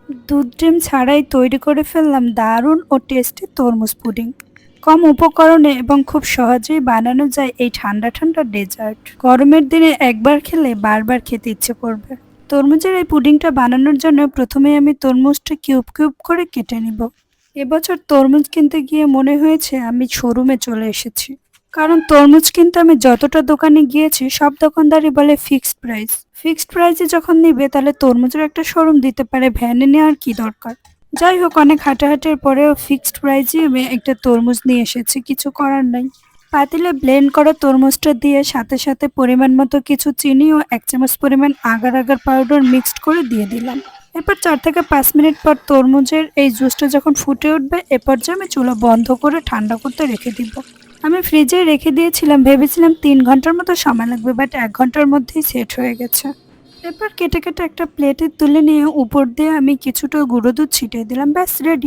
দুধ ডিম ছাড়াই তৈরি করে ফেললাম দারুণ ও টেস্টি তরমুজ পুডিং। কম উপকরণে এবং খুব সহজেই বানানো যায় এই ঠান্ডা ঠান্ডা ডেজার্ট। গরমের দিনে একবার খেলে বারবার খেতে ইচ্ছে করবে। তরমুজের এই পুডিংটা বানানোর জন্য প্রথমে আমি তরমুজটা কিউব কিউব করে কেটে নিব। এবছর তরমুজ কিনতে গিয়ে মনে হয়েছে আমি শোরুমে চলে এসেছি। কারণ তরমুজ কিনতে আমি যতটা দোকানে গিয়েছি সব দোকানদারই বলে ফিক্সড প্রাইস। ফিক্সড প্রাইসে যখন নিবে তাহলে তরমুজের একটা শোরুম দিতে পারে, ভ্যানে নেওয়ার কি দরকার। যাই হোক, অনেক হাঁটাহাঁটির পরেও ফিক্সড প্রাইসে আমি একটা তরমুজ নিয়ে এসেছি, কিছু করার নাই। পাতিলে ব্লেন্ড করা তরমুজটা দিয়ে সাথে সাথে পরিমাণ মতো কিছু চিনি ও 1 চামচ পরিমাণ আগার আগার পাউডার মিক্সড করে দিয়ে দিলাম। এরপর 4 থেকে 5 মিনিট পর তরমুজের এই জুসটা যখন ফুটে উঠবে এ পর্যায়ে আমি চুলা বন্ধ করে ঠান্ডা করতে রেখে দিব। আমি ফ্রিজে রেখে দিয়েছিলাম, ভেবেছিলাম 3 ঘন্টার মতো সময় লাগবে, বাট 1 ঘন্টার মধ্যেই সেট হয়ে গেছে। এরপর কেটে কেটে একটা প্লেটে তুলে নিয়ে উপর দিয়ে আমি কিছুটা গুঁড়ো দুধ ছিটিয়ে দিলাম, ব্যাস রেডি।